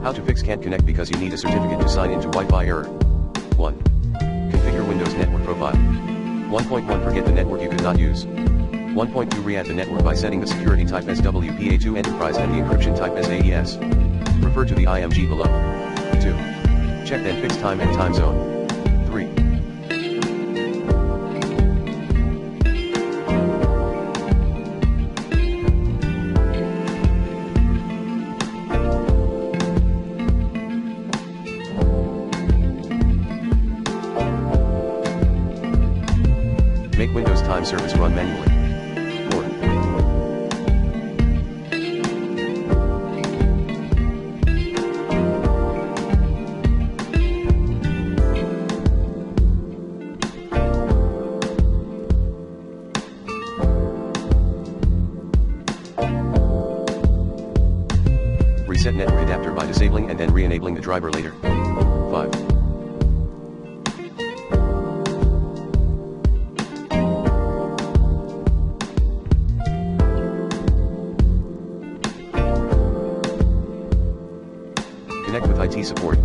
How to fix can't connect because you need a certificate to sign into Wi-Fi error. 1. Configure Windows network profile. 1.1 Forget the network you could not use. 1.2 Re-add the network by setting the security type as WPA2 Enterprise and the encryption type as AES. Refer to the IMG below. 2. Check then fix time and time zone. 3. Make Windows Time Service run manually. 4. Reset network adapter by disabling and then re-enabling the driver later. 5. Connect with IT support.